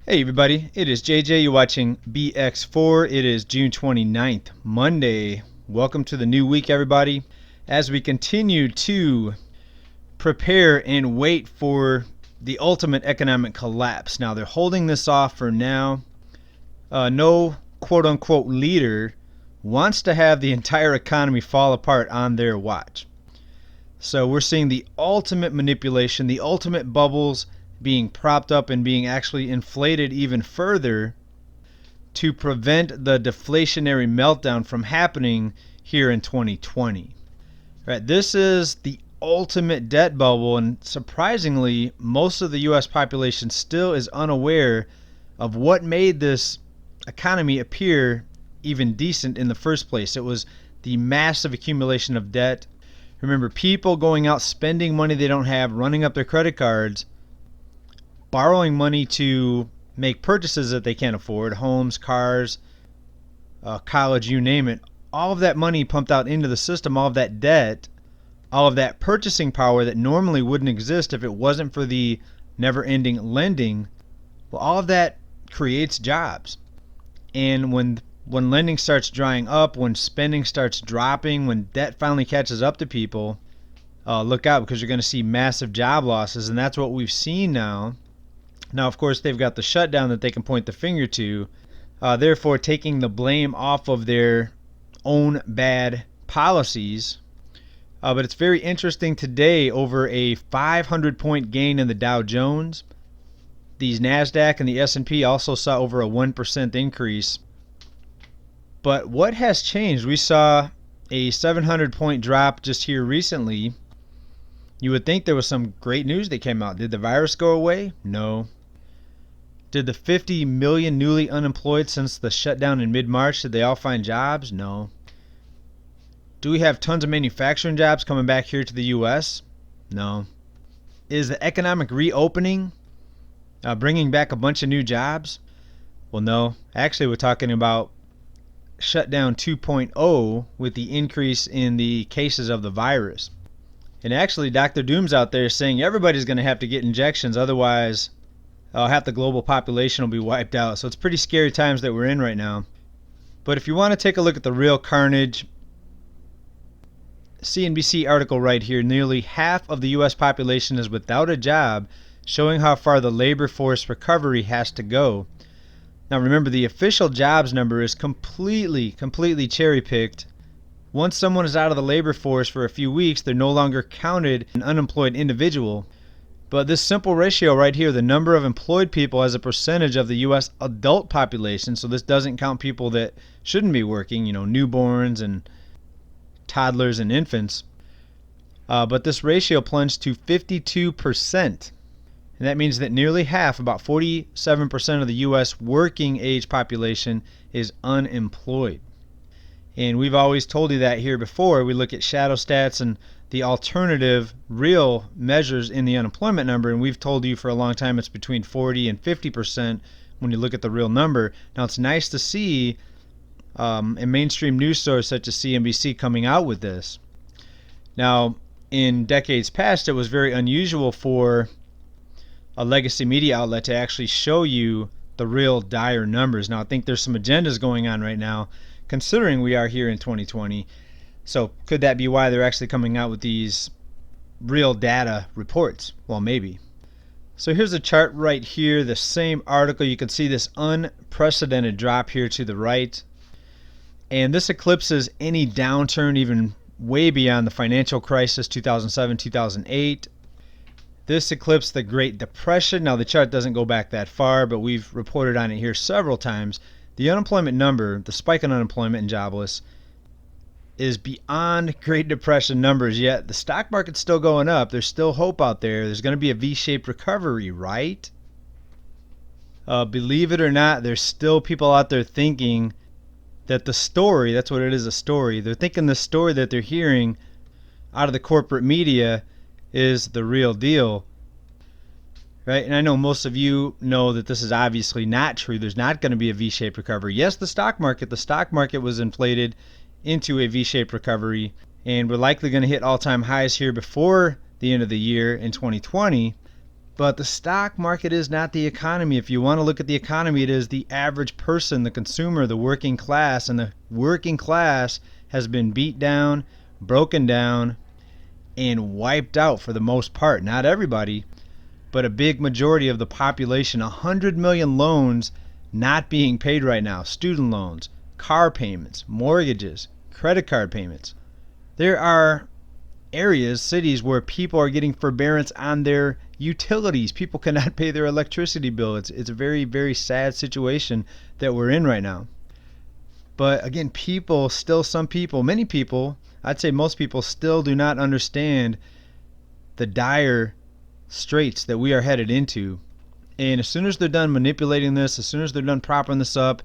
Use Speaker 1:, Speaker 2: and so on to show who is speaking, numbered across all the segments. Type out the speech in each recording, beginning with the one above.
Speaker 1: Hey everybody, it is JJ. You're watching BX4. It is June 29th, Monday. Welcome to the new week, everybody. As we continue to prepare and wait for the ultimate economic collapse. Now, they're holding this off for now. No quote-unquote leader wants to have the entire economy fall apart on their watch. So we're seeing the ultimate manipulation, the ultimate bubbles being propped up and being actually inflated even further to prevent the deflationary meltdown from happening here in 2020. Right, this is the ultimate debt bubble, and surprisingly, most of the US population still is unaware of what made this economy appear even decent in the first place. It was the massive accumulation of debt. Remember, people going out spending money they don't have, running up their credit cards, borrowing money to make purchases that they can't afford, homes, cars, college, you name it. All of that money pumped out into the system, all of that debt, all of that purchasing power that normally wouldn't exist if it wasn't for the never-ending lending. Well, all of that creates jobs. And when lending starts drying up, when spending starts dropping, when debt finally catches up to people, look out, because you're going to see massive job losses, and that's what we've seen now. Now, of course, they've got the shutdown that they can point the finger to, therefore taking the blame off of their own bad policies. But it's very interesting today, over a 500-point gain in the Dow Jones. These NASDAQ and the S&P also saw over a 1% increase. But what has changed? We saw a 700-point drop just here recently. You would think there was some great news that came out. Did the virus go away? No. Did the 50 million newly unemployed since the shutdown in mid-March, did they all find jobs? No. Do we have tons of manufacturing jobs coming back here to the U.S.? No. Is the economic reopening bringing back a bunch of new jobs? Well, no. Actually, we're talking about Shutdown 2.0 with the increase in the cases of the virus. And actually, Dr. Doom's out there saying everybody's going to have to get injections, otherwise half the global population will be wiped out. So it's pretty scary times that we're in right now. But if you want to take a look at the real carnage, CNBC article right here, nearly half of the US population is without a job, showing how far the labor force recovery has to go. Now remember, the official jobs number is completely cherry-picked. Once someone is out of the labor force for a few weeks, they're no longer counted an unemployed individual. But this simple ratio right here, the number of employed people as a percentage of the U.S. adult population, so this doesn't count people that shouldn't be working, newborns and toddlers and infants. But this ratio plunged to 52%. And that means that nearly half, about 47% of the U.S. working age population is unemployed. And we've always told you that here before. We look at shadow stats and the alternative real measures in the unemployment number, and we've told you for a long time it's between 40 and 50% when you look at the real number. Now, it's nice to see a mainstream news source such as CNBC coming out with this. Now, in decades past, it was very unusual for a legacy media outlet to actually show you the real dire numbers. Now, I think there's some agendas going on right now, considering we are here in 2020. So could that be why they're actually coming out with these real data reports? Well, maybe. So here's a chart right here, the same article. You can see this unprecedented drop here to the right. And this eclipses any downturn even way beyond the financial crisis, 2007, 2008. This eclipsed the Great Depression. Now, the chart doesn't go back that far, but we've reported on it here several times. The unemployment number, the spike in unemployment and jobless, is beyond Great Depression numbers, yet the stock market's still going up. There's still hope out there. There's going to be a V-shaped recovery, right? Believe it or not, there's still people out there thinking that the story, that's what it is, a story. They're thinking the story that they're hearing out of the corporate media is the real deal. Right? And I know most of you know that this is obviously not true. There's not going to be a V-shaped recovery. Yes, the stock market was inflated into a V-shaped recovery, and we're likely going to hit all-time highs here before the end of the year in 2020. But the stock market is not the economy. If you want to look at the economy, it is the average person, the consumer, the working class. And the working class has been beat down, broken down, and wiped out for the most part. Not everybody, but a big majority of the population. 100 million loans not being paid right now. Student loans, car payments, mortgages, credit card payments. There are areas, cities, where people are getting forbearance on their utilities. People cannot pay their electricity bill. It's a very, very sad situation that we're in right now. But again, many people, I'd say most people still do not understand the dire straits that we are headed into. And as soon as they're done manipulating this, as soon as they're done propping this up,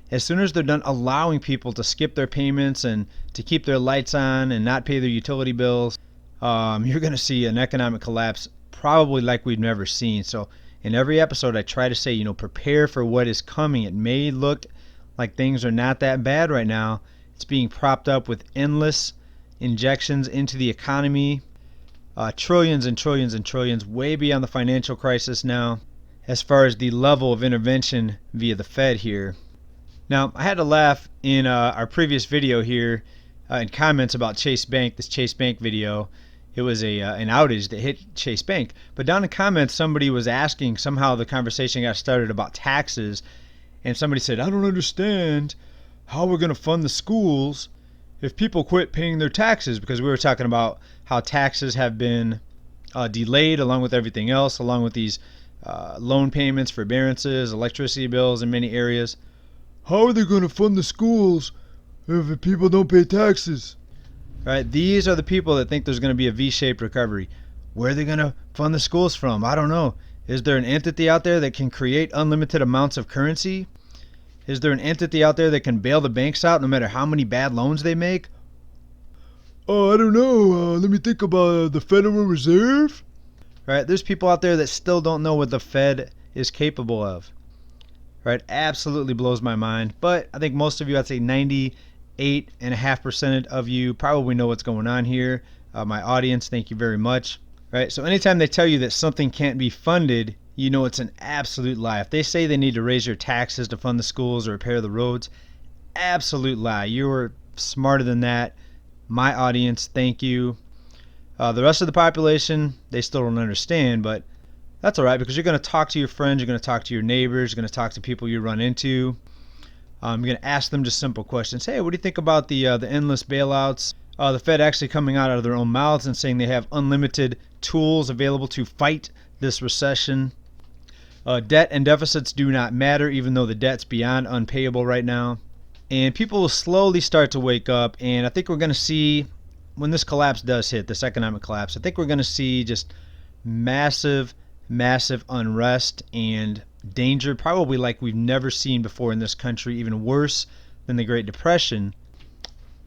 Speaker 1: as soon as they're done allowing people to skip their payments and to keep their lights on and not pay their utility bills, you're going to see an economic collapse probably like we've never seen. So in every episode, I try to say, prepare for what is coming. It may look like things are not that bad right now. It's being propped up with endless injections into the economy, trillions and trillions and trillions, way beyond the financial crisis now, as far as the level of intervention via the Fed here. Now, I had to laugh in our previous video here in comments about Chase Bank, this Chase Bank video. It was an outage that hit Chase Bank. But down in comments, somebody was asking, somehow the conversation got started about taxes, and somebody said, I don't understand how we're going to fund the schools if people quit paying their taxes, because we were talking about how taxes have been delayed along with everything else, along with these loan payments, forbearances, electricity bills in many areas. How are they going to fund the schools if people don't pay taxes? Right? These are the people that think there's going to be a V-shaped recovery. Where are they going to fund the schools from? I don't know. Is there an entity out there that can create unlimited amounts of currency? Is there an entity out there that can bail the banks out no matter how many bad loans they make? Oh, I don't know. Let me think about the Federal Reserve. Right? There's people out there that still don't know what the Fed is capable of. Right? Absolutely blows my mind. But I think most of you, I'd say 98.5% of you probably know what's going on here. My audience, thank you very much. Right? So anytime they tell you that something can't be funded, you know it's an absolute lie. If they say they need to raise your taxes to fund the schools or repair the roads, absolute lie. You're smarter than that. My audience, thank you. The rest of the population, they still don't understand, but that's all right, because you're going to talk to your friends, you're going to talk to your neighbors, you're going to talk to people you run into. You're going to ask them just simple questions. Hey, what do you think about the endless bailouts? The Fed actually coming out of their own mouths and saying they have unlimited tools available to fight this recession. Debt and deficits do not matter, even though the debt's beyond unpayable right now. And people will slowly start to wake up, and I think we're going to see, when this collapse does hit, this economic collapse, I think we're going to see just massive unrest and danger, probably like we've never seen before in this country, even worse than the Great Depression.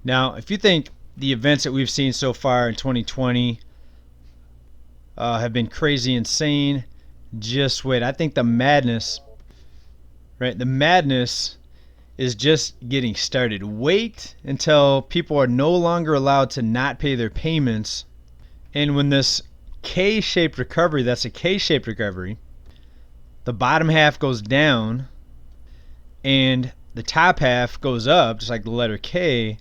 Speaker 1: Now, if you think the events that we've seen so far in 2020 have been crazy, insane, just wait. I think the madness, right? The madness is just getting started. Wait until people are no longer allowed to not pay their payments. And when this K-shaped recovery, that's a K-shaped recovery, the bottom half goes down and the top half goes up, just like the letter K.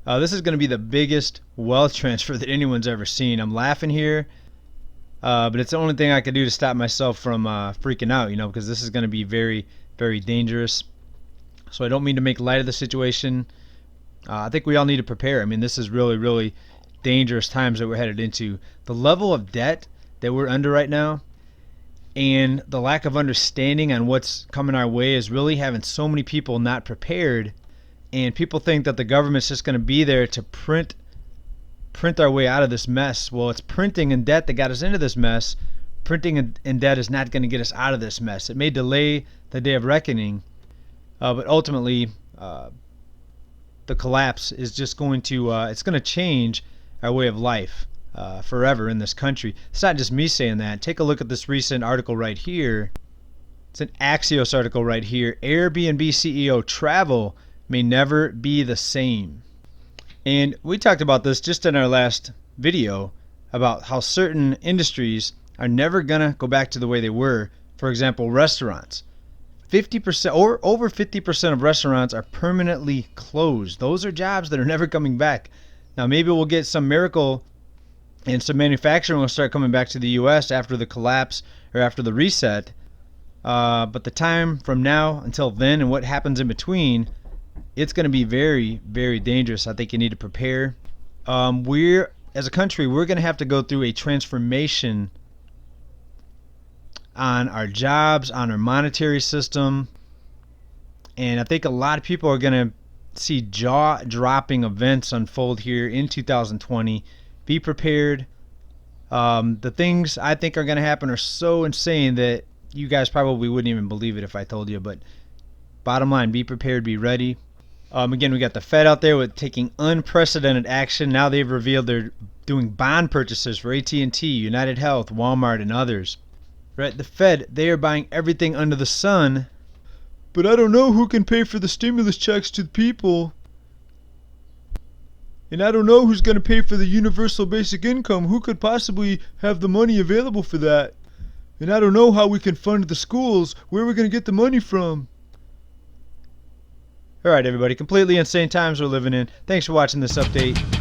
Speaker 1: This is going to be the biggest wealth transfer that anyone's ever seen. I'm laughing here, but it's the only thing I can do to stop myself from freaking out, because this is going to be very, very dangerous. So I don't mean to make light of the situation. I think we all need to prepare. I mean, this is really, really dangerous times that we're headed into. The level of debt that we're under right now and the lack of understanding on what's coming our way is really having so many people not prepared. And people think that the government's just going to be there to print our way out of this mess. Well, it's printing and debt that got us into this mess. Printing and debt is not going to get us out of this mess. It may delay the day of reckoning, but ultimately the collapse is just going to it's going to change our way of life forever in this country. It's not just me saying that. Take a look at this recent article right here. It's an Axios article right here. Airbnb CEO travel may never be the same. And we talked about this just in our last video about how certain industries are never going to go back to the way they were. For example, restaurants. 50% or over 50% of restaurants are permanently closed. Those are jobs that are never coming back. Now, maybe we'll get some miracle and some manufacturing will start coming back to the U.S. after the collapse or after the reset. But the time from now until then and what happens in between, it's going to be very, very dangerous. I think you need to prepare. As a country, we're going to have to go through a transformation on our jobs, on our monetary system. And I think a lot of people are going to see jaw-dropping events unfold here in 2020. Be prepared. The things I think are going to happen are so insane that you guys probably wouldn't even believe it if I told you. But bottom line, be prepared, be ready. Again, we got the Fed out there with taking unprecedented action. Now they've revealed they're doing bond purchases for AT&T, United Health, Walmart, and others. Right? The Fed, they are buying everything under the sun. But I don't know who can pay for the stimulus checks to the people. And I don't know who's going to pay for the universal basic income. Who could possibly have the money available for that? And I don't know how we can fund the schools. Where are we going to get the money from? Alright everybody, completely insane times we're living in. Thanks for watching this update.